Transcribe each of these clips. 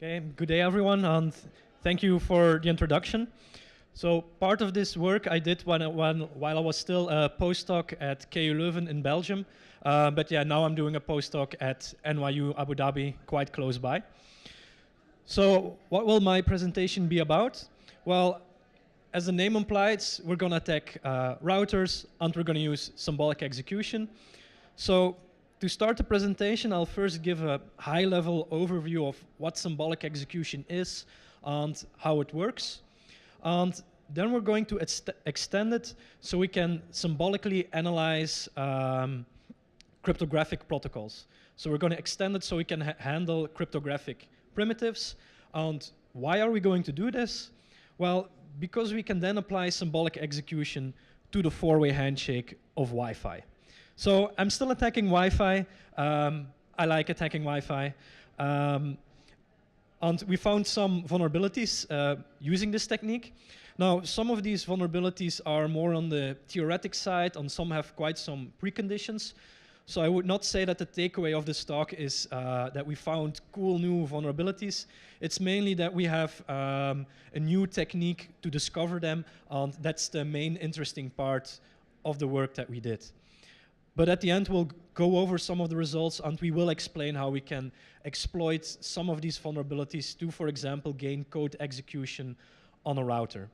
Okay, good day everyone, and thank you for the introduction. So part of this work I did while I was still a postdoc at KU Leuven in Belgium. But yeah, now I'm doing a postdoc at NYU Abu Dhabi, quite close by. So what will my presentation be about? Well, as the name implies, we're going to attack routers, and we're going to use symbolic execution. So to start the presentation, I'll first give a high-level overview of what symbolic execution is and how it works. And then we're going to extend it so we can symbolically analyze cryptographic protocols. So we're going to extend it so we can handle cryptographic primitives. And why are we going to do this? Well, because we can then apply symbolic execution to the four-way handshake of Wi-Fi. So I'm still attacking Wi-Fi. I like attacking Wi-Fi. And we found some vulnerabilities using this technique. Now, some of these vulnerabilities are more on the theoretic side, and some have quite some preconditions. So I would not say that the takeaway of this talk is that we found cool new vulnerabilities. It's mainly that we have a new technique to discover them, and that's the main interesting part of the work that we did. But at the end, we'll go over some of the results, and we will explain how we can exploit some of these vulnerabilities to, for example, gain code execution on a router.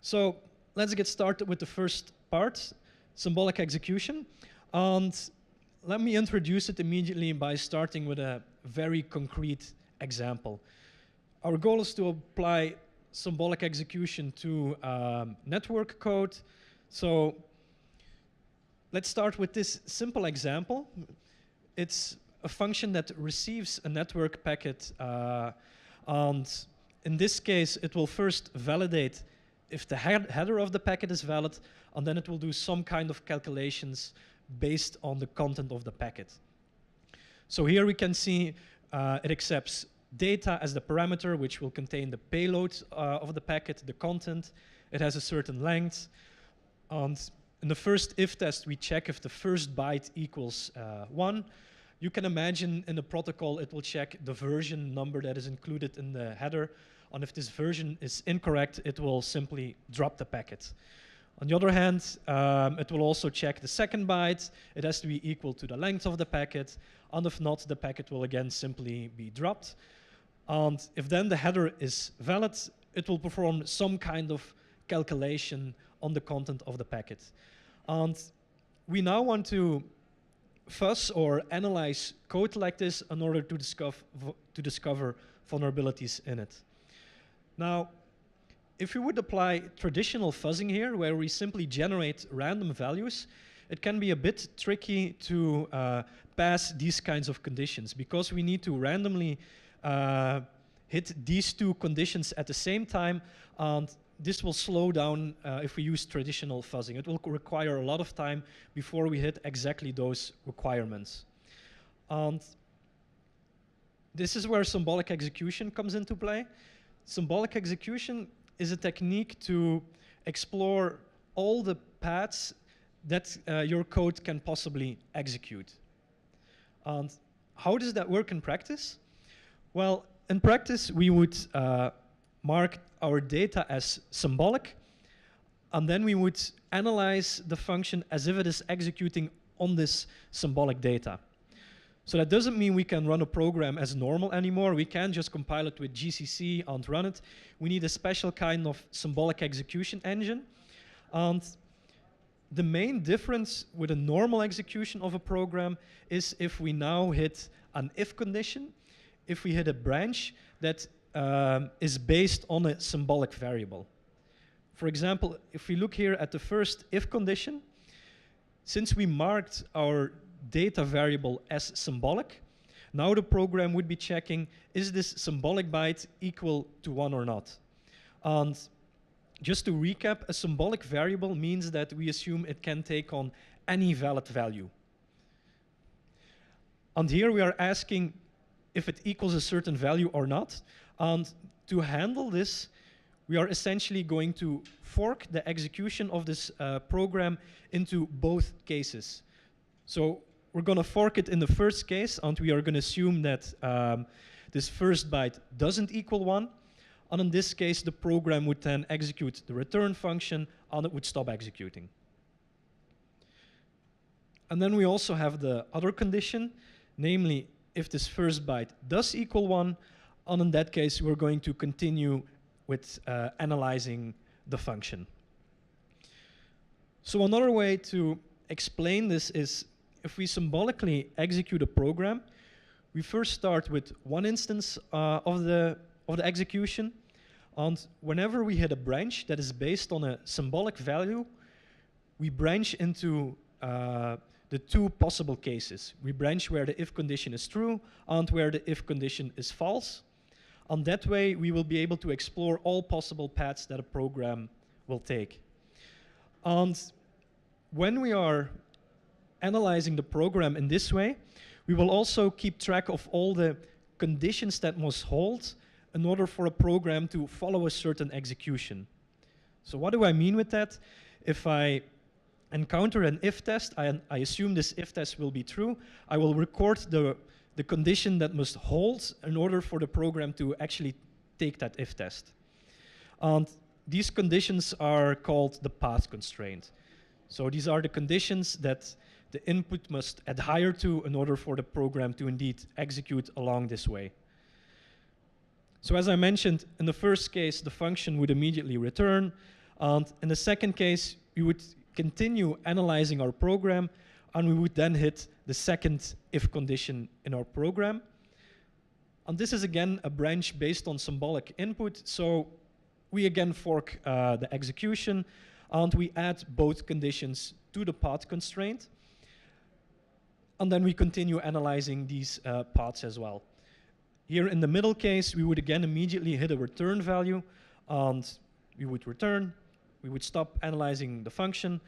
So let's get started with the first part, symbolic execution. And let me introduce it immediately by starting with a very concrete example. Our goal is to apply symbolic execution to network code. So let's start with this simple example. It's a function that receives a network packet, and in this case, it will first validate if the header of the packet is valid, and then it will do some kind of calculations based on the content of the packet. So here we can see it accepts data as the parameter, which will contain the payload of the packet, the content. It has a certain length, and in the first if test, we check if the first byte equals 1. You can imagine in the protocol, it will check the version number that is included in the header. And if this version is incorrect, it will simply drop the packet. On the other hand, it will also check the second byte. It has to be equal to the length of the packet. And if not, the packet will again simply be dropped. And if then the header is valid, it will perform some kind of calculation on the content of the packet. And we now want to fuzz or analyze code like this in order to discover vulnerabilities in it. Now, if we would apply traditional fuzzing here, where we simply generate random values, it can be a bit tricky to pass these kinds of conditions, because we need to randomly hit these two conditions at the same time, and this will slow down if we use traditional fuzzing. It will require a lot of time before we hit exactly those requirements. And this is where symbolic execution comes into play. Symbolic execution is a technique to explore all the paths that your code can possibly execute. And how does that work in practice? Well, in practice, we would mark our data as symbolic, and then we would analyze the function as if it is executing on this symbolic data. So that doesn't mean we can run a program as normal anymore. We can't just compile it with GCC and run it. We need a special kind of symbolic execution engine. And the main difference with a normal execution of a program is if we now hit an if condition, if we hit a branch that is based on a symbolic variable. For example, if we look here at the first if condition, since we marked our data variable as symbolic, now the program would be checking, is this symbolic byte equal to 1 or not? And just to recap, a symbolic variable means that we assume it can take on any valid value. And here we are asking if it equals a certain value or not. And to handle this, we are essentially going to fork the execution of this program into both cases. So we're going to fork it in the first case, and we are going to assume that this first byte doesn't equal 1, and in this case, the program would then execute the return function, and it would stop executing. And then we also have the other condition, namely, if this first byte does equal 1, and in that case, we're going to continue with analyzing the function. So another way to explain this is if we symbolically execute a program, we first start with one instance of the execution, and whenever we hit a branch that is based on a symbolic value, we branch into the two possible cases. We branch where the if condition is true and where the if condition is false. And that way, we will be able to explore all possible paths that a program will take. And when we are analyzing the program in this way, we will also keep track of all the conditions that must hold in order for a program to follow a certain execution. So what do I mean with that? If I encounter an if test, I assume this if test will be true, I will record the condition that must hold in order for the program to actually take that if test. And these conditions are called the path constraint. So these are the conditions that the input must adhere to in order for the program to indeed execute along this way. So as I mentioned, in the first case, the function would immediately return. And in the second case, we would continue analyzing our program, and we would then hit the second if condition in our program. And this is again a branch based on symbolic input. So we again fork the execution, and we add both conditions to the path constraint. And then we continue analyzing these paths as well. Here in the middle case, we would again immediately hit a return value, and we would return. We would stop analyzing the function.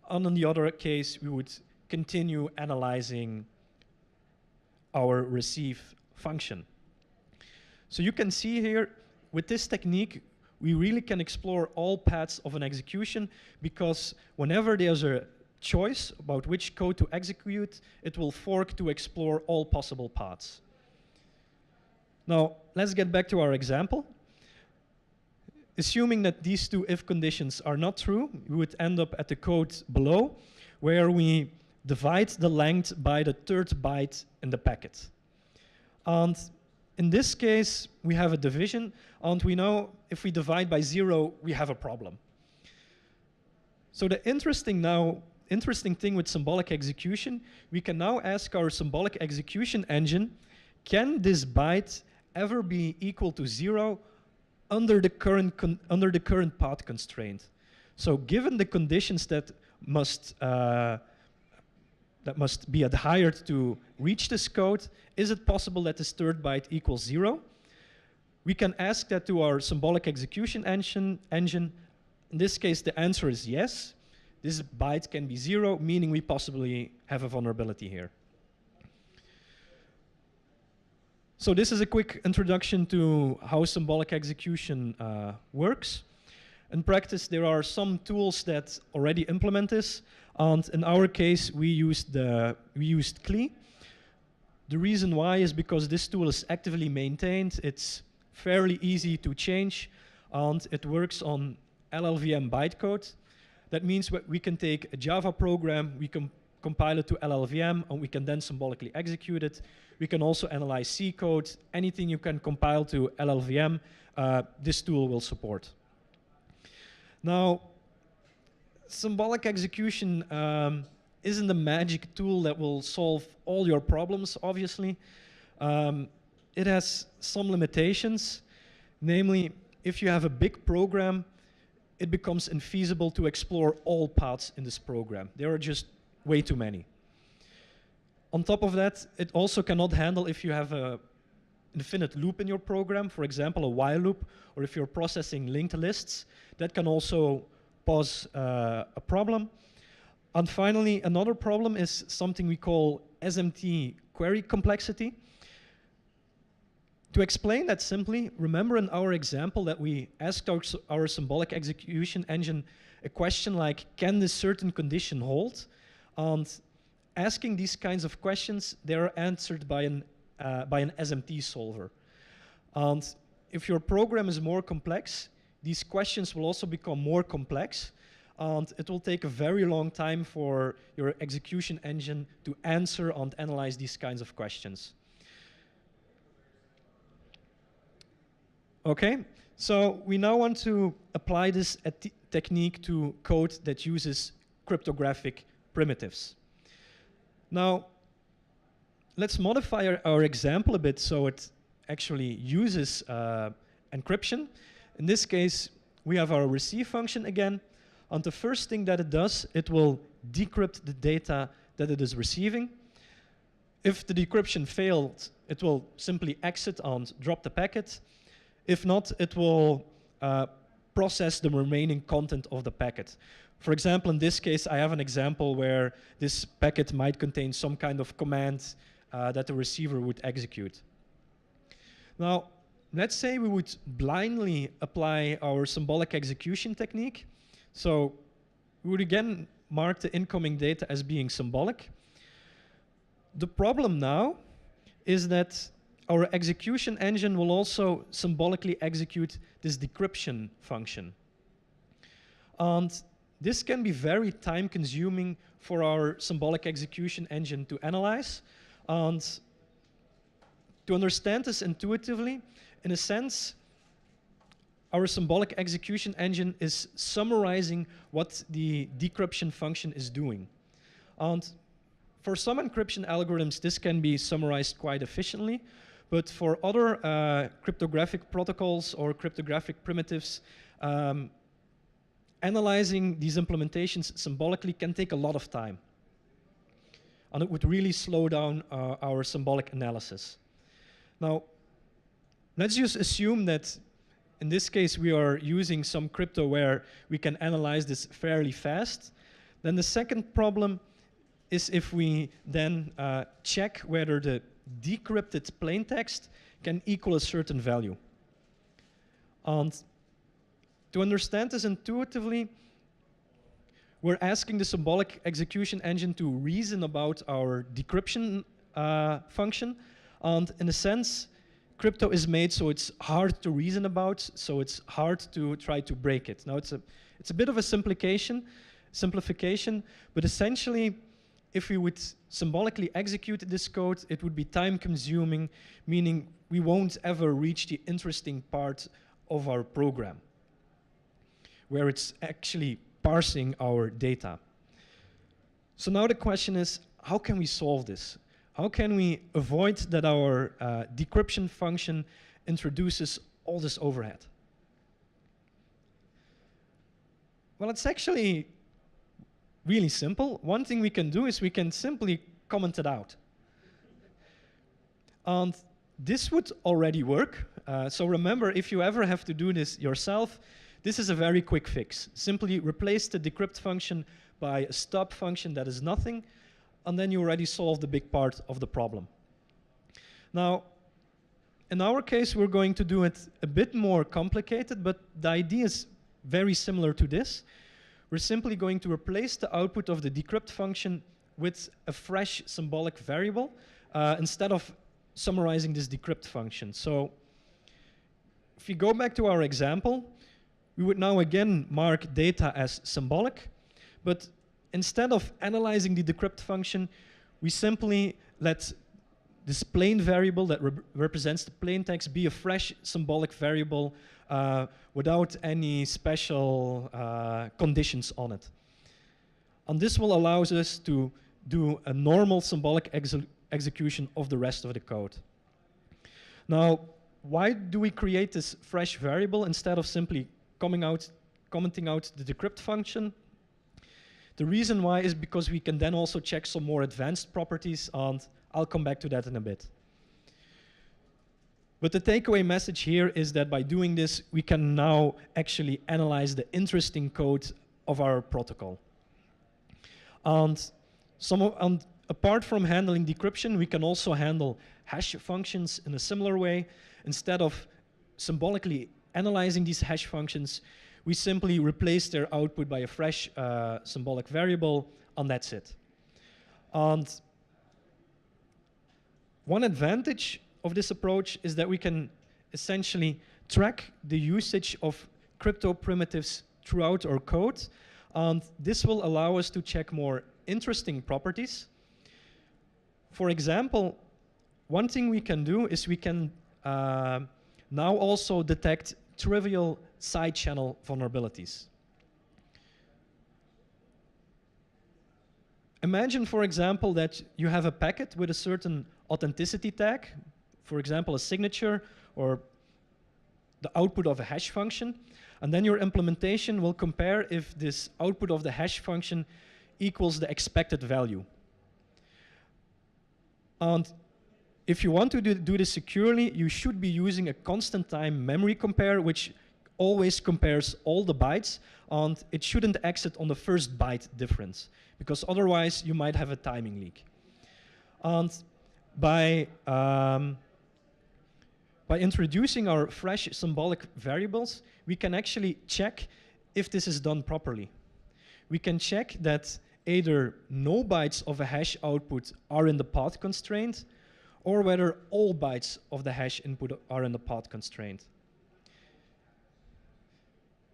And in the other case, we would continue analyzing our receive function. So you can see here, with this technique, we really can explore all paths of an execution, because whenever there's a choice about which code to execute, it will fork to explore all possible paths. Now, let's get back to our example. Assuming that these two if conditions are not true, we would end up at the code below, where we divide the length by the third byte in the packet. And in this case, we have a division, and we know if we divide by 0, we have a problem. So the interesting thing with symbolic execution, we can now ask our symbolic execution engine, can this byte ever be equal to 0 under the current path constraint? So given the conditions that must be adhered to reach this code, is it possible that this third byte equals 0? We can ask that to our symbolic execution engine. In this case, the answer is yes. This byte can be 0, meaning we possibly have a vulnerability here. So this is a quick introduction to how symbolic execution works. In practice, there are some tools that already implement this, and in our case, we used CLI. The reason why is because this tool is actively maintained. It's fairly easy to change, and it works on LLVM bytecode. That means we can take a Java program, we can compile it to LLVM, and we can then symbolically execute it. We can also analyze C code. Anything you can compile to LLVM, this tool will support. Now, symbolic execution isn't a magic tool that will solve all your problems, obviously. It has some limitations. Namely, if you have a big program, it becomes infeasible to explore all paths in this program. There are just way too many. On top of that, it also cannot handle if you have an infinite loop in your program, for example, a while loop, or if you're processing linked lists, that can also pose a problem. And finally, another problem is something we call SMT query complexity. To explain that simply, remember in our example that we asked our symbolic execution engine a question like, can this certain condition hold? And asking these kinds of questions, they are answered by an SMT solver. And if your program is more complex, these questions will also become more complex, and it will take a very long time for your execution engine to answer and analyze these kinds of questions. Okay, so we now want to apply this technique to code that uses cryptographic primitives. Now, let's modify our example a bit so it actually uses encryption. In this case, we have our receive function again, and the first thing that it does, it will decrypt the data that it is receiving. If the decryption failed, it will simply exit and drop the packet. If not, it will process the remaining content of the packet. For example, in this case, I have an example where this packet might contain some kind of command that the receiver would execute. Now, let's say we would blindly apply our symbolic execution technique. So we would again mark the incoming data as being symbolic. The problem now is that our execution engine will also symbolically execute this decryption function. And this can be very time-consuming for our symbolic execution engine to analyze. And to understand this intuitively, in a sense, our symbolic execution engine is summarizing what the decryption function is doing. And for some encryption algorithms, this can be summarized quite efficiently. But for other cryptographic protocols or cryptographic primitives, analyzing these implementations symbolically can take a lot of time. And it would really slow down our symbolic analysis. Now, let's just assume that in this case we are using some crypto where we can analyze this fairly fast. Then the second problem is if we then check whether the decrypted plaintext can equal a certain value. And to understand this intuitively, we're asking the symbolic execution engine to reason about our decryption function. And in a sense, crypto is made so it's hard to reason about, so it's hard to try to break it. Now, it's a bit of a simplification, but essentially, if we would symbolically execute this code, it would be time-consuming, meaning we won't ever reach the interesting part of our program, where it's actually parsing our data. So now the question is, how can we solve this? How can we avoid that our decryption function introduces all this overhead? Well, it's actually really simple. One thing we can do is we can simply comment it out. And this would already work. So remember, if you ever have to do this yourself, this is a very quick fix. Simply replace the decrypt function by a stop function that is nothing, and then you already solve the big part of the problem. Now, in our case, we're going to do it a bit more complicated, but the idea is very similar to this. We're simply going to replace the output of the decrypt function with a fresh symbolic variable instead of summarizing this decrypt function. So if we go back to our example, we would now again mark data as symbolic, but instead of analyzing the decrypt function, we simply let this plain variable that represents the plain text be a fresh symbolic variable without any special conditions on it. And this will allow us to do a normal symbolic execution of the rest of the code. Now, why do we create this fresh variable instead of simply commenting out the decrypt function? The reason why is because we can then also check some more advanced properties, and I'll come back to that in a bit. But the takeaway message here is that by doing this, we can now actually analyze the interesting code of our protocol. And apart from handling decryption, we can also handle hash functions in a similar way. Instead of symbolically analyzing these hash functions, we simply replace their output by a fresh symbolic variable, and that's it. And one advantage of this approach is that we can essentially track the usage of crypto primitives throughout our code, and this will allow us to check more interesting properties. For example, one thing we can do is we can now also detect trivial side channel vulnerabilities. Imagine, for example, that you have a packet with a certain authenticity tag, for example, a signature or the output of a hash function, and then your implementation will compare if this output of the hash function equals the expected value. And if you want to do this securely, you should be using a constant time memory compare, which always compares all the bytes, and it shouldn't exit on the first byte difference, because otherwise you might have a timing leak. And by introducing our fresh symbolic variables, we can actually check if this is done properly. We can check that either no bytes of a hash output are in the path constraint, or whether all bytes of the hash input are in the path constraint.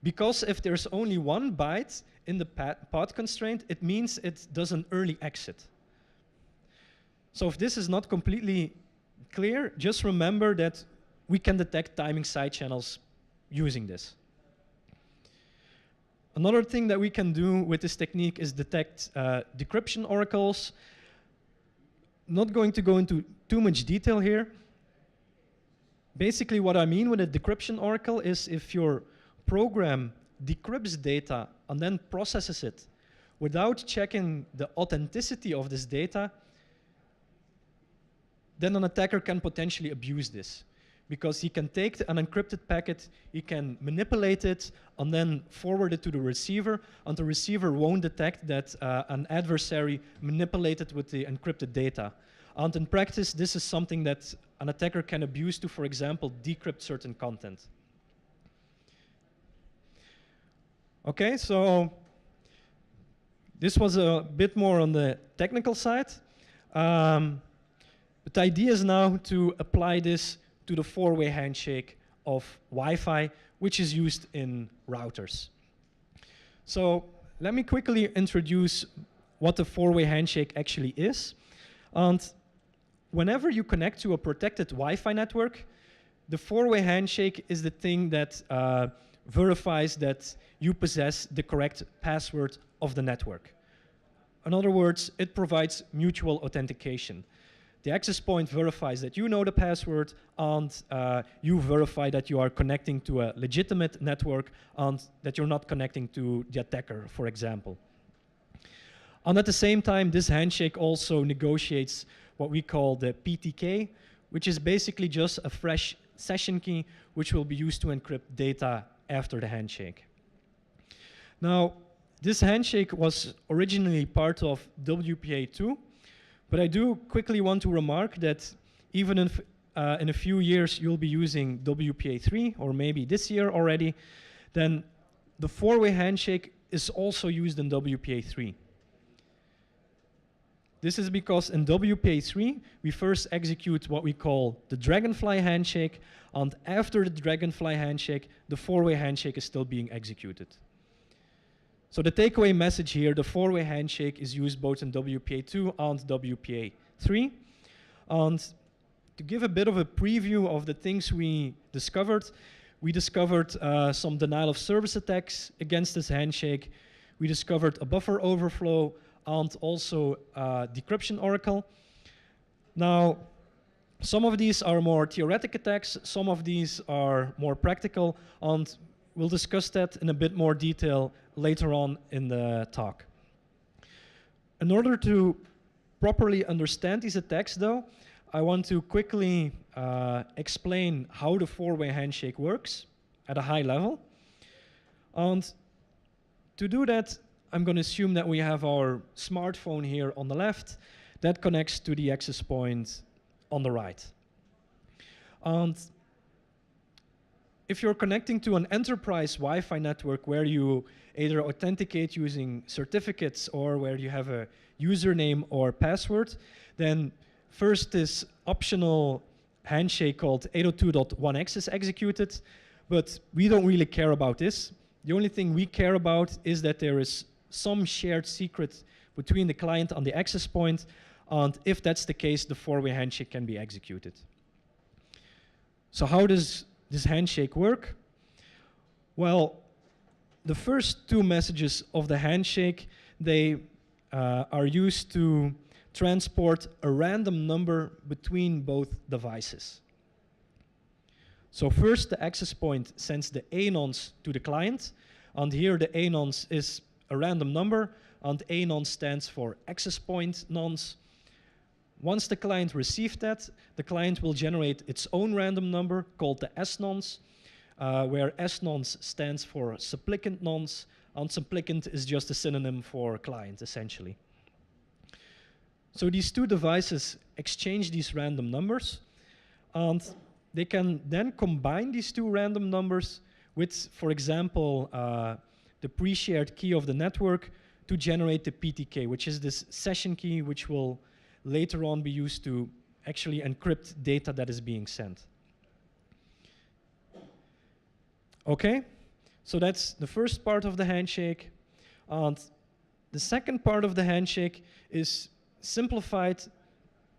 Because if there's only one byte in the path constraint, it means it does an early exit. So if this is not completely clear, just remember that we can detect timing side channels using this. Another thing that we can do with this technique is detect decryption oracles. Not going to go into too much detail here. Basically, what I mean with a decryption oracle is if your program decrypts data and then processes it without checking the authenticity of this data, then an attacker can potentially abuse this, because he can take an encrypted packet, he can manipulate it, and then forward it to the receiver, and the receiver won't detect that an adversary manipulated with the encrypted data. And in practice, this is something that an attacker can abuse to, for example, decrypt certain content. Okay, so this was a bit more on the technical side. But the idea is now to apply this to the four-way handshake of Wi-Fi, which is used in routers. So let me quickly introduce what the four-way handshake actually is. And whenever you connect to a protected Wi-Fi network, the four-way handshake is the thing that verifies that you possess the correct password of the network. In other words, it provides mutual authentication. The access point verifies that you know the password, and you verify that you are connecting to a legitimate network and that you're not connecting to the attacker, for example. And at the same time, this handshake also negotiates what we call the PTK, which is basically just a fresh session key which will be used to encrypt data after the handshake. Now, this handshake was originally part of WPA2, but I do quickly want to remark that even if in a few years you'll be using WPA3, or maybe this year already, then the four-way handshake is also used in WPA3. This is because in WPA3, we first execute what we call the dragonfly handshake, and after the dragonfly handshake, the four-way handshake is still being executed. So the takeaway message here, the four-way handshake is used both in WPA2 and WPA3. And to give a bit of a preview of the things we discovered some denial of service attacks against this handshake. We discovered a buffer overflow and also decryption oracle. Now, some of these are more theoretic attacks, some of these are more practical, and we'll discuss that in a bit more detail later on in the talk. In order to properly understand these attacks, though, I want to quickly explain how the four-way handshake works at a high level. And to do that, I'm going to assume that we have our smartphone here on the left that connects to the access point on the right. And if you're connecting to an enterprise Wi-Fi network where you either authenticate using certificates or where you have a username or password, then first this optional handshake called 802.1x is executed, but we don't really care about this. The only thing we care about is that there is some shared secret between the client and the access point, and if that's the case, the four-way handshake can be executed. So how does this handshake work? Well, the first two messages of the handshake, they are used to transport a random number between both devices. So first the access point sends the A nonce to the client, and here the A nonce is a random number, and A nonce stands for access point nonce. Once the client receives that, the client will generate its own random number called the S nonce, where S nonce stands for supplicant nonce, and supplicant is just a synonym for client, essentially. So these two devices exchange these random numbers, and they can then combine these two random numbers with, for example, the pre-shared key of the network to generate the PTK, which is this session key which will later on be used to actually encrypt data that is being sent. Okay, so that's the first part of the handshake. And the second part of the handshake is simplified,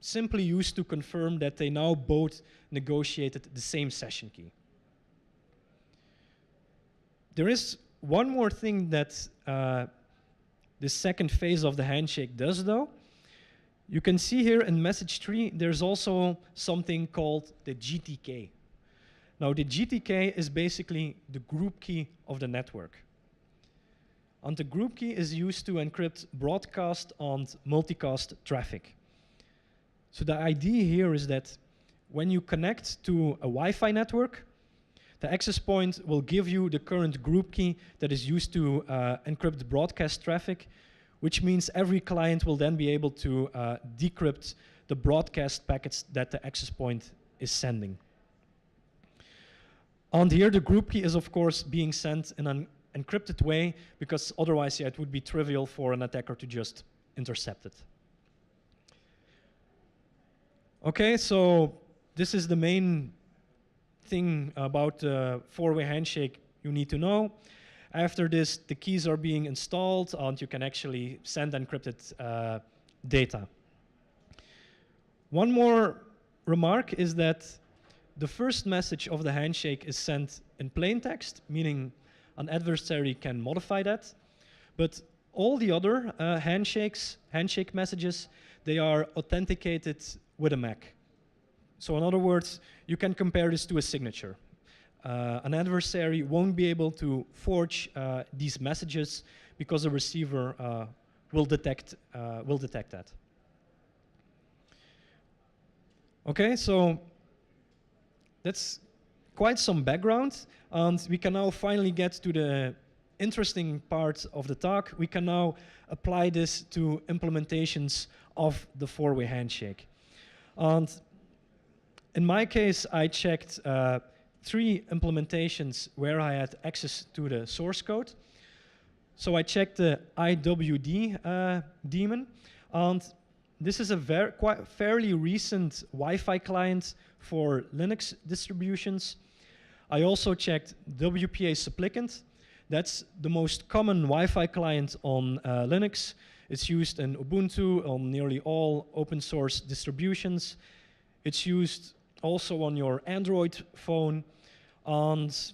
simply used to confirm that they now both negotiated the same session key. There is one more thing that the second phase of the handshake does, though. You can see here in message 3, there's also something called the GTK. Now, the GTK is basically the group key of the network. And the group key is used to encrypt broadcast and multicast traffic. So the idea here is that when you connect to a Wi-Fi network, the access point will give you the current group key that is used to encrypt broadcast traffic, which means every client will then be able to decrypt the broadcast packets that the access point is sending. And here the group key is, of course, being sent in an encrypted way, because otherwise, yeah, it would be trivial for an attacker to just intercept it. Okay, so this is the main thing about the four-way handshake you need to know. After this, the keys are being installed, and you can actually send encrypted data. One more remark is that the first message of the handshake is sent in plain text, meaning an adversary can modify that. But all the other handshake messages, they are authenticated with a MAC. So in other words, you can compare this to a signature. An adversary won't be able to forge these messages because the receiver will detect that. Okay, so that's quite some background, and we can now finally get to the interesting part of the talk. We can now apply this to implementations of the four-way handshake. And in my case, I checked 3 implementations where I had access to the source code. So I checked the IWD daemon, and this is a fairly recent Wi-Fi client for Linux distributions. I also checked WPA supplicant. That's the most common Wi-Fi client on Linux. It's used in Ubuntu, on nearly all open source distributions. It's used also on your Android phone, and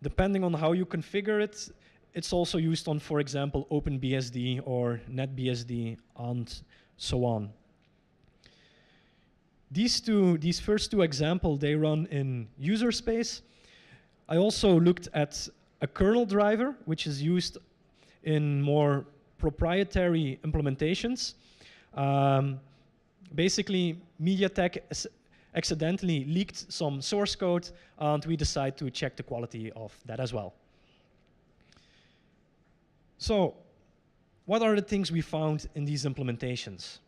depending on how you configure it, it's also used on, for example, OpenBSD or NetBSD and so on. These first two examples, they run in user space. I also looked at a kernel driver, which is used in more proprietary implementations. Basically, MediaTek accidentally leaked some source code, and we decided to check the quality of that as well. So, what are the things we found in these implementations?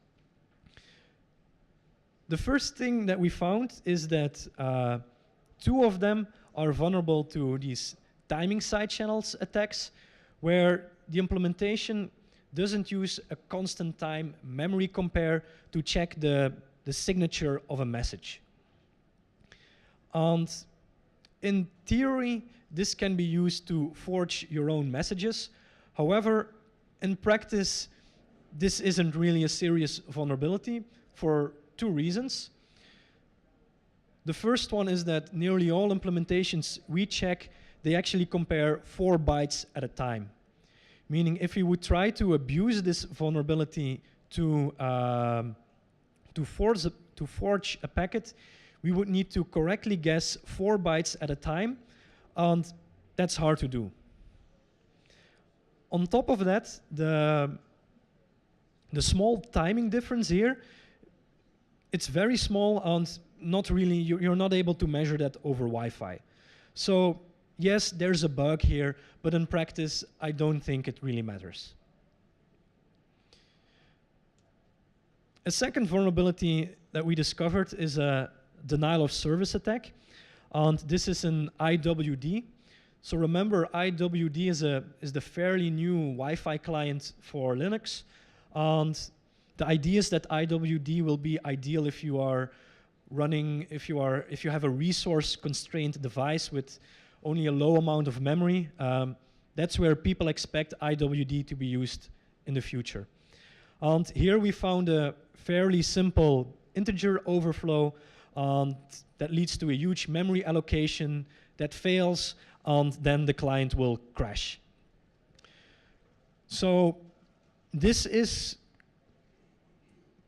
The first thing that we found is that 2 of them are vulnerable to these timing side channels attacks, where the implementation doesn't use a constant time memory compare to check the signature of a message. And in theory, this can be used to forge your own messages. However, in practice, this isn't really a serious vulnerability for two reasons. The first one is that nearly all implementations we check, they actually compare 4 bytes at a time. Meaning if you would try to abuse this vulnerability to forge a packet, we would need to correctly guess 4 bytes at a time, and that's hard to do. On top of that, the small timing difference here, it's very small and not really, you're not able to measure that over Wi-Fi. So yes, there's a bug here, but in practice, I don't think it really matters. A second vulnerability that we discovered is a denial of service attack, and this is an IWD. So remember, IWD is the fairly new Wi-Fi client for Linux, and the idea is that IWD will be ideal if you are running, if you have a resource-constrained device with only a low amount of memory. That's where people expect IWD to be used in the future. And here we found a fairly simple integer overflow that leads to a huge memory allocation that fails, and then the client will crash. So this is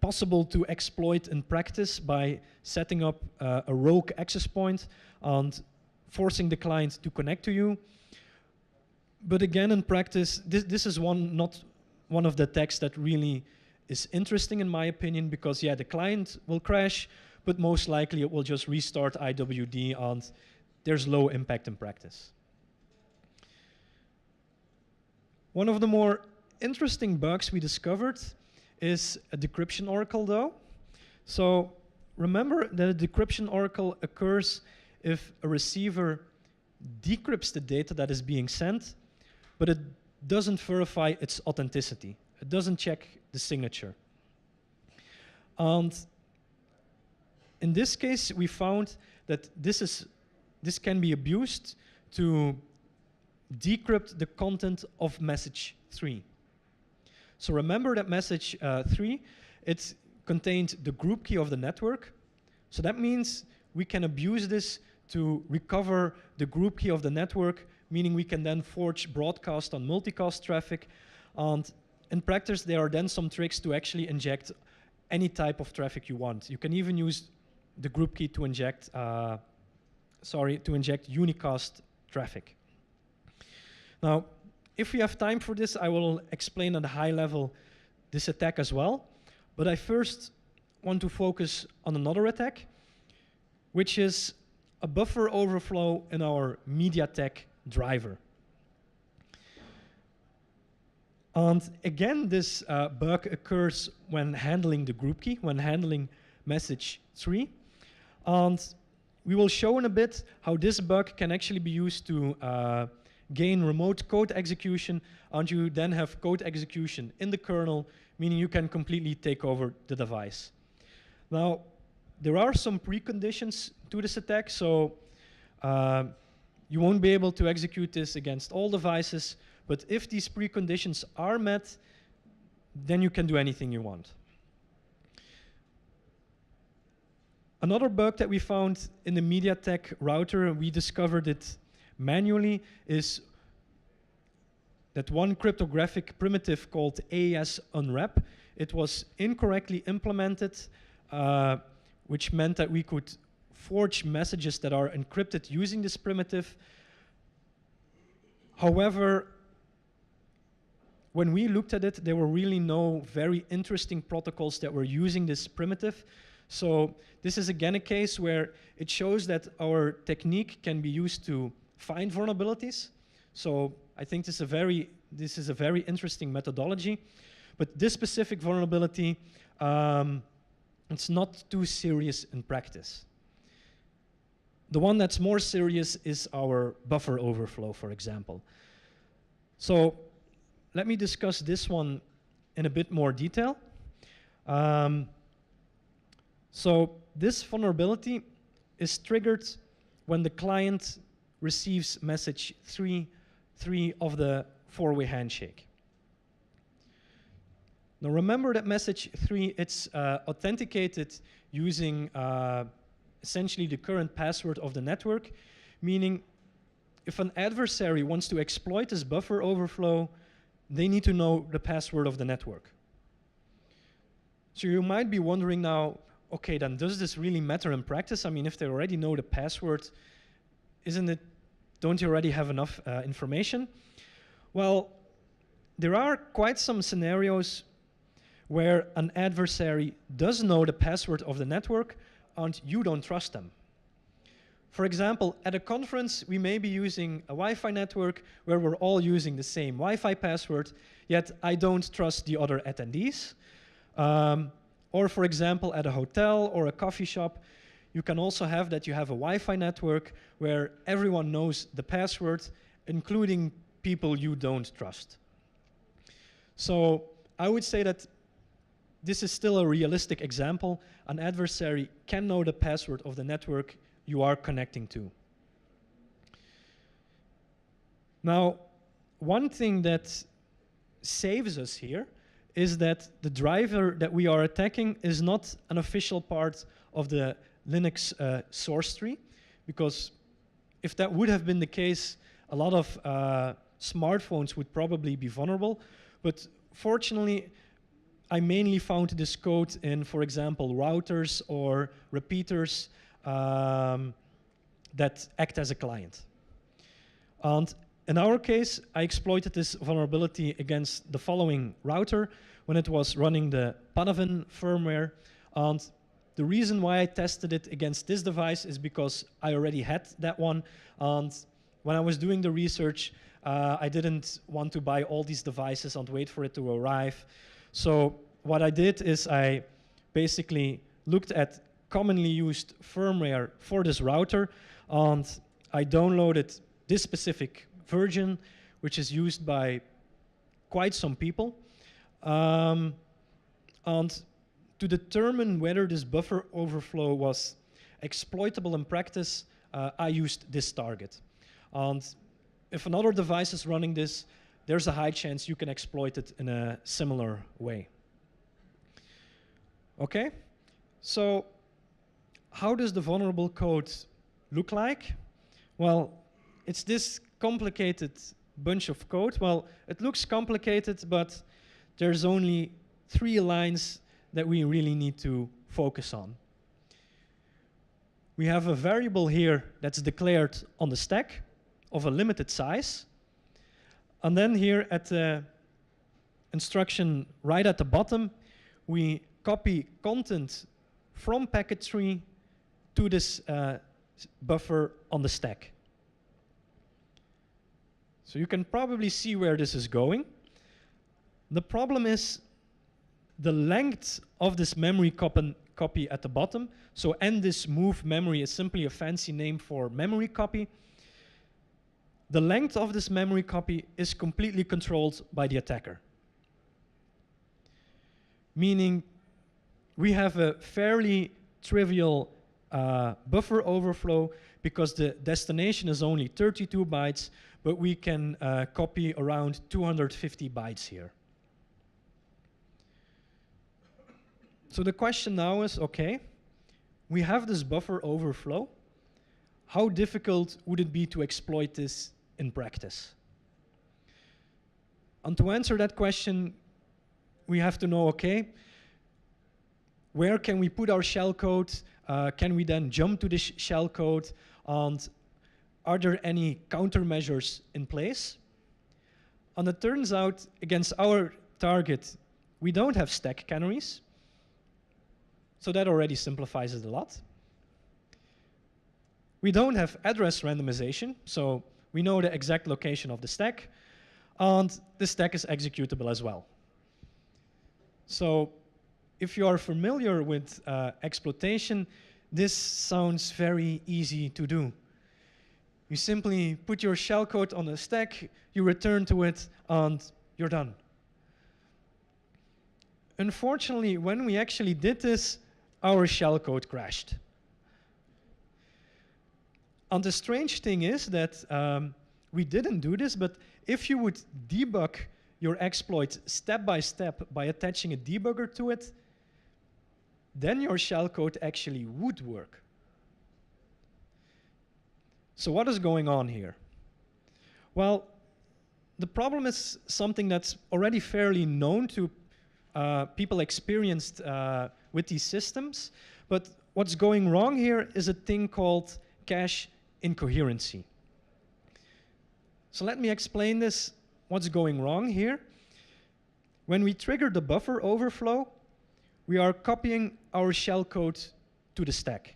possible to exploit in practice by setting up a rogue access point and forcing the client to connect to you. But again, in practice, this is not one of the attacks that really is interesting in my opinion, because yeah, the client will crash, but most likely it will just restart IWD, and there's low impact in practice. One of the more interesting bugs we discovered is a decryption oracle though. So remember that a decryption oracle occurs if a receiver decrypts the data that is being sent, but it doesn't verify its authenticity. It doesn't check the signature. And in this case, we found that this can be abused to decrypt the content of message 3. So remember that message 3, it contained the group key of the network. So that means we can abuse this to recover the group key of the network, meaning we can then forge broadcast on multicast traffic. And in practice, there are then some tricks to actually inject any type of traffic you want. You can even use the group key to inject, unicast traffic. Now, if we have time for this, I will explain at a high level this attack as well. But I first want to focus on another attack, which is a buffer overflow in our MediaTek driver. And again, this bug occurs when handling the group key, when handling message 3. And we will show in a bit how this bug can actually be used to gain remote code execution, and you then have code execution in the kernel, meaning you can completely take over the device. Now, there are some preconditions to this attack, so you won't be able to execute this against all devices, but if these preconditions are met, then you can do anything you want. Another bug that we found in the MediaTek router, we discovered it manually, is that one cryptographic primitive called AES unwrap, it was incorrectly implemented, which meant that we could forge messages that are encrypted using this primitive. However, when we looked at it, there were really no very interesting protocols that were using this primitive. So this is again a case where it shows that our technique can be used to find vulnerabilities. So I think this is a very interesting methodology. But this specific vulnerability, it's not too serious in practice. The one that's more serious is our buffer overflow, for example. So let me discuss this one in a bit more detail. So this vulnerability is triggered when the client receives message 3 of the four-way handshake. Now remember that message 3, it's authenticated using essentially the current password of the network, meaning if an adversary wants to exploit this buffer overflow, they need to know the password of the network. So you might be wondering now, okay, then does this really matter in practice? I mean, if they already know the password, don't you already have enough information? Well, there are quite some scenarios where an adversary does know the password of the network and you don't trust them. For example, at a conference, we may be using a Wi-Fi network where we're all using the same Wi-Fi password, yet I don't trust the other attendees. Or for example, at a hotel or a coffee shop, you can also have that you have a Wi-Fi network where everyone knows the password, including people you don't trust. So I would say that this is still a realistic example. An adversary can know the password of the network you are connecting to. Now, one thing that saves us here is that the driver that we are attacking is not an official part of the Linux source tree, because if that would have been the case, a lot of smartphones would probably be vulnerable. But fortunately, I mainly found this code in, for example, routers or repeaters that act as a client. And in our case, I exploited this vulnerability against the following router when it was running the Panavin firmware. And the reason why I tested it against this device is because I already had that one. And when I was doing the research, I didn't want to buy all these devices and wait for it to arrive. So what I did is I basically looked at commonly used firmware for this router, and I downloaded this specific version, which is used by quite some people. And to determine whether this buffer overflow was exploitable in practice, I used this target. And if another device is running this, there's a high chance you can exploit it in a similar way. Okay, so how does the vulnerable code look like? Well, it's this complicated bunch of code. Well, it looks complicated, but there's only 3 lines that we really need to focus on. We have a variable here that's declared on the stack of a limited size. And then here at the instruction right at the bottom, we copy content from packet tree to this buffer on the stack. So you can probably see where this is going. The problem is the length of this memory copy at the bottom. So this move memory is simply a fancy name for memory copy. The length of this memory copy is completely controlled by the attacker. Meaning we have a fairly trivial buffer overflow because the destination is only 32 bytes, but we can copy around 250 bytes here. So the question now is, okay, we have this buffer overflow. How difficult would it be to exploit this in practice? And to answer that question, we have to know, okay, where can we put our shellcode? Can we then jump to this shellcode? And are there any countermeasures in place? And it turns out, against our target, we don't have stack canaries. So that already simplifies it a lot. We don't have address randomization, so we know the exact location of the stack. And the stack is executable as well. So if you are familiar with exploitation, this sounds very easy to do. You simply put your shellcode on a stack, you return to it, and you're done. Unfortunately, when we actually did this, our shellcode crashed. And the strange thing is that we didn't do this, but if you would debug your exploit step by step by attaching a debugger to it, then your shellcode actually would work. So what is going on here? Well, the problem is something that's already fairly known to people experienced with these systems, but what's going wrong here is a thing called cache incoherency. So let me explain this, what's going wrong here. When we trigger the buffer overflow, we are copying our shellcode to the stack.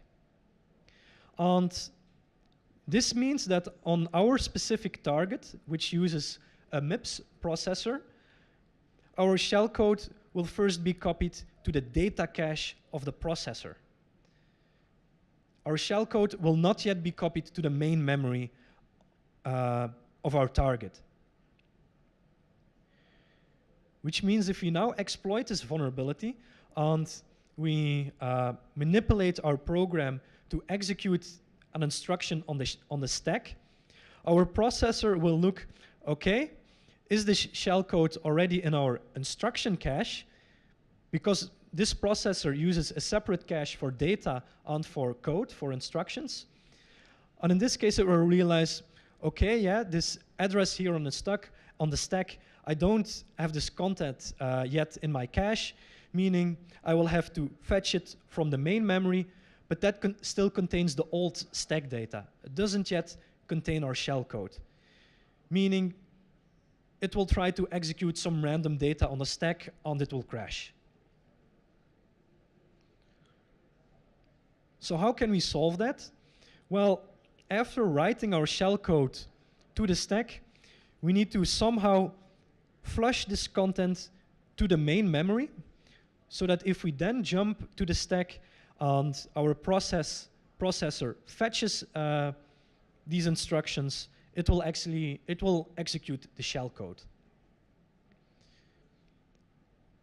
And this means that on our specific target, which uses a MIPS processor, our shellcode will first be copied to the data cache of the processor. Our shellcode will not yet be copied to the main memory of our target. Which means if we now exploit this vulnerability and we manipulate our program to execute an instruction on the stack, our processor will look, okay, is this shellcode already in our instruction cache? Because this processor uses a separate cache for data and for code, for instructions. And in this case, it will realize, okay, yeah, this address here on the stack, I don't have this content yet in my cache, meaning I will have to fetch it from the main memory, but that still contains the old stack data. It doesn't yet contain our shellcode, meaning it will try to execute some random data on the stack and it will crash. So how can we solve that? Well, after writing our shellcode to the stack, we need to somehow flush this content to the main memory so that if we then jump to the stack and our processor fetches these instructions, it will execute the shellcode.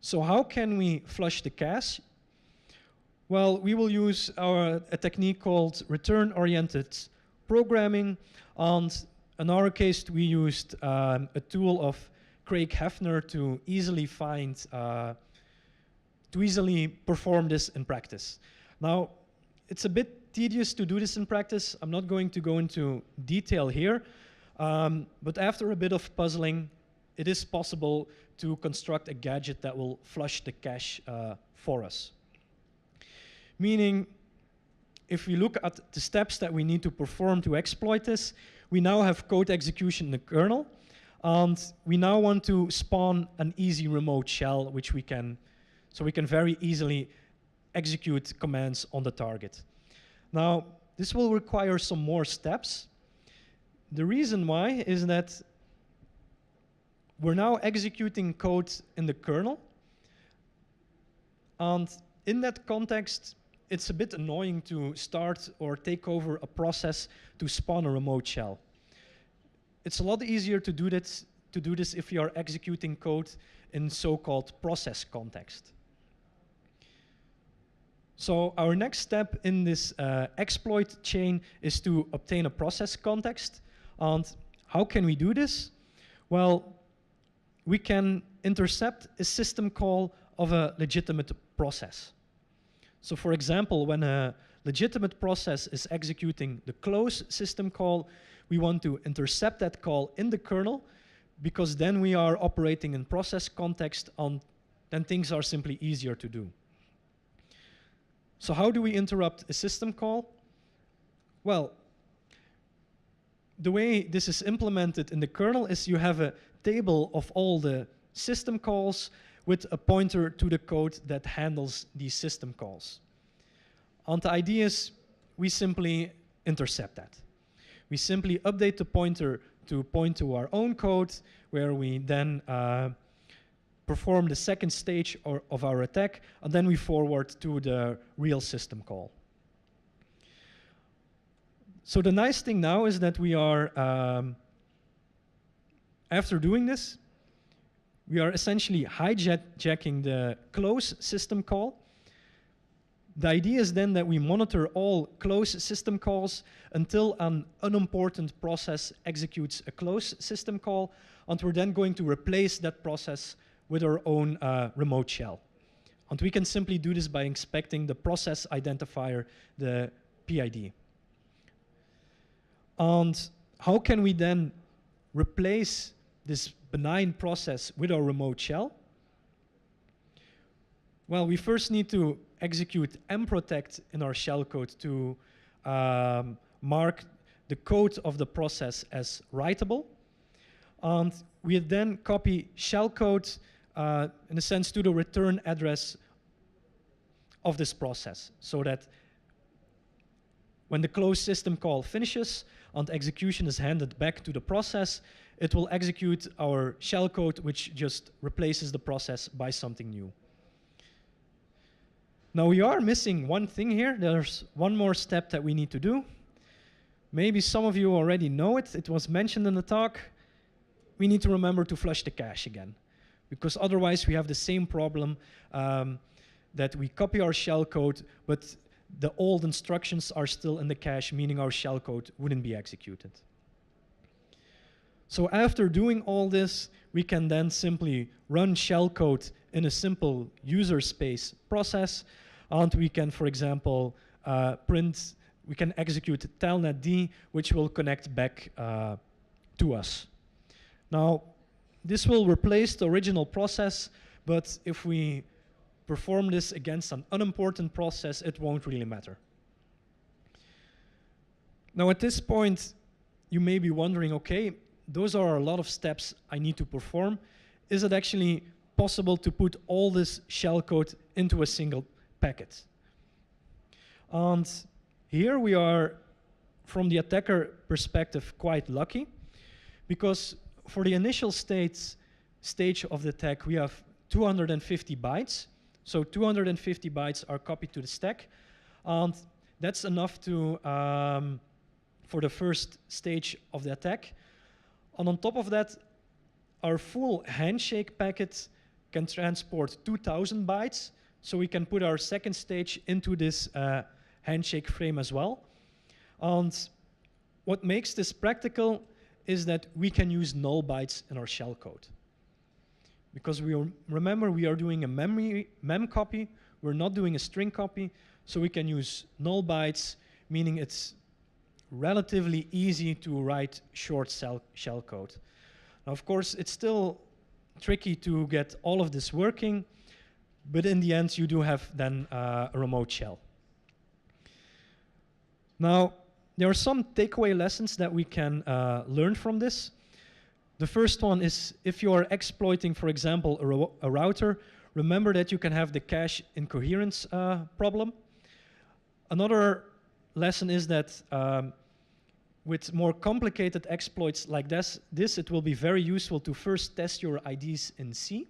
So how can we flush the cache? Well, we will use a technique called return-oriented programming, and in our case, we used a tool of Craig Hefner to easily perform this in practice. Now, it's a bit tedious to do this in practice. I'm not going to go into detail here, but after a bit of puzzling, it is possible to construct a gadget that will flush the cache for us. Meaning, if we look at the steps that we need to perform to exploit this, we now have code execution in the kernel, and we now want to spawn an easy remote shell, so we can very easily execute commands on the target. Now, this will require some more steps. The reason why is that we're now executing code in the kernel, and in that context, it's a bit annoying to start or take over a process to spawn a remote shell. It's a lot easier to do this if you are executing code in so-called process context. So our next step in this exploit chain is to obtain a process context. And how can we do this? Well, we can intercept a system call of a legitimate process. So for example, when a legitimate process is executing the close system call, we want to intercept that call in the kernel, because then we are operating in process context, and then things are simply easier to do. So how do we interrupt a system call? Well, the way this is implemented in the kernel is you have a table of all the system calls with a pointer to the code that handles these system calls. And the idea is we simply intercept that. We simply update the pointer to point to our own code, where we then perform the second stage of our attack, and then we forward to the real system call. So the nice thing now is that we are, after doing this, we are essentially hijacking the close system call, The idea is then that we monitor all close system calls until an unimportant process executes a close system call, and we're then going to replace that process with our own remote shell. And we can simply do this by inspecting the process identifier, the PID. And how can we then replace this benign process with our remote shell? Well, we first need to execute mprotect in our shellcode to mark the code of the process as writable. And we then copy shellcode, in a sense, to the return address of this process, so that when the closed system call finishes and execution is handed back to the process, it will execute our shellcode, which just replaces the process by something new. Now we are missing one thing here. There's one more step that we need to do. Maybe some of you already know it. It was mentioned in the talk. We need to remember to flush the cache again, because otherwise we have the same problem that we copy our shellcode, but the old instructions are still in the cache, meaning our shellcode wouldn't be executed. So after doing all this, we can then simply run shellcode in a simple user space process, and we can, for example, we can execute telnetd, which will connect back to us. Now, this will replace the original process, but if we perform this against an unimportant process, it won't really matter. Now, at this point, you may be wondering, okay, those are a lot of steps I need to perform. Is it actually possible to put all this shellcode into a single packet? And here we are, from the attacker perspective, quite lucky, because for the initial stage of the attack, we have 250 bytes. So 250 bytes are copied to the stack, and that's enough to for the first stage of the attack. And on top of that, our full handshake packet can transport 2,000 bytes, so we can put our second stage into this handshake frame as well. And what makes this practical is that we can use null bytes in our shellcode. Because remember, we are doing a mem copy, we're not doing a string copy, so we can use null bytes, meaning it's relatively easy to write short shellcode. Now, of course, it's still tricky to get all of this working, but in the end, you do have then a remote shell. Now, there are some takeaway lessons that we can learn from this. The first one is, if you are exploiting, for example, a router, remember that you can have the cache incoherence problem. Another lesson is that with more complicated exploits like this, it will be very useful to first test your IDs in C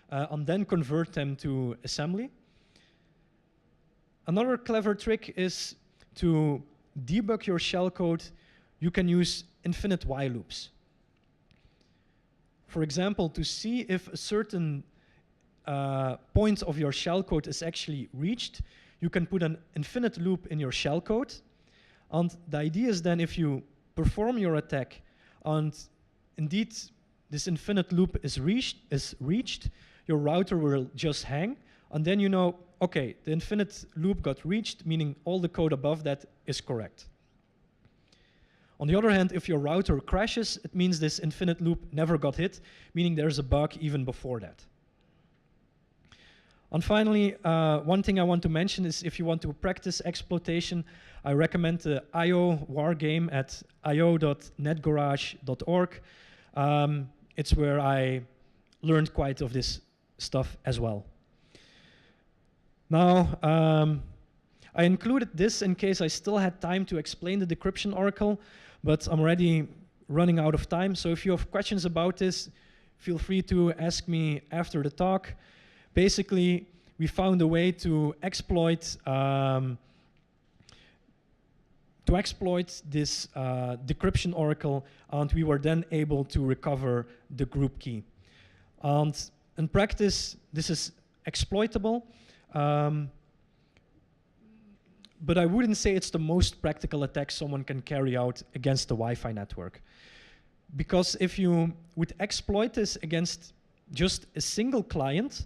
and then convert them to assembly. Another clever trick is to debug your shellcode. You can use infinite while loops. For example, to see if a certain point of your shellcode is actually reached, you can put an infinite loop in your shellcode. And the idea is then, if you perform your attack and indeed this infinite loop is reached, your router will just hang. And then you know, okay, the infinite loop got reached, meaning all the code above that is correct. On the other hand, if your router crashes, it means this infinite loop never got hit, meaning there's a bug even before that. And finally, one thing I want to mention is, if you want to practice exploitation, I recommend the IO war game at io.netgarage.org. It's where I learned quite of this stuff as well. Now, I included this in case I still had time to explain the decryption oracle, but I'm already running out of time. So if you have questions about this, feel free to ask me after the talk. Basically, we found a way to exploit this decryption oracle, and we were then able to recover the group key. And in practice, this is exploitable. but I wouldn't say it's the most practical attack someone can carry out against the Wi-Fi network. Because if you would exploit this against just a single client,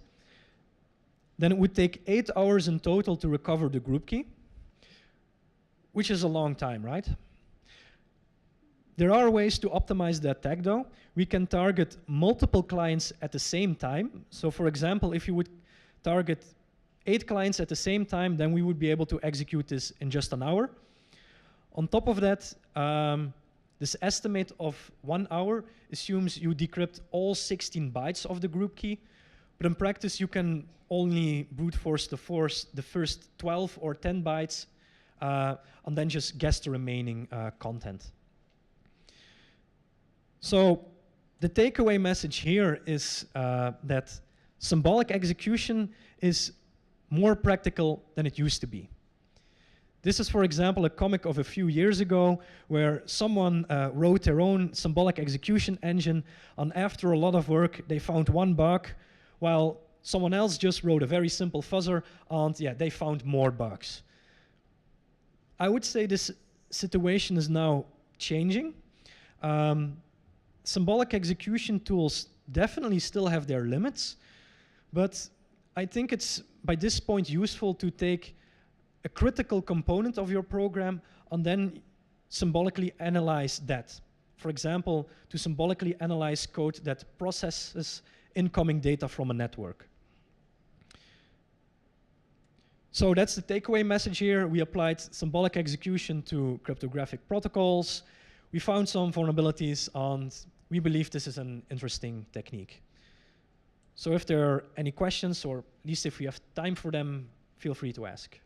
then it would take 8 hours in total to recover the group key, which is a long time, right? There are ways to optimize the attack though. We can target multiple clients at the same time. So for example, if you would target 8 clients at the same time, then we would be able to execute this in just an hour. On top of that, this estimate of 1 hour assumes you decrypt all 16 bytes of the group key, but in practice you can only brute force the first 12 or 10 bytes and then just guess the remaining content. So the takeaway message here is that symbolic execution is more practical than it used to be. This is, for example, a comic of a few years ago where someone wrote their own symbolic execution engine, and after a lot of work, they found one bug, while someone else just wrote a very simple fuzzer, and yeah, they found more bugs. I would say this situation is now changing. Symbolic execution tools definitely still have their limits, but I think it's by this point useful to take a critical component of your program and then symbolically analyze that. For example, to symbolically analyze code that processes incoming data from a network. So that's the takeaway message here. We applied symbolic execution to cryptographic protocols. We found some vulnerabilities, and we believe this is an interesting technique. So if there are any questions, or at least if we have time for them, feel free to ask.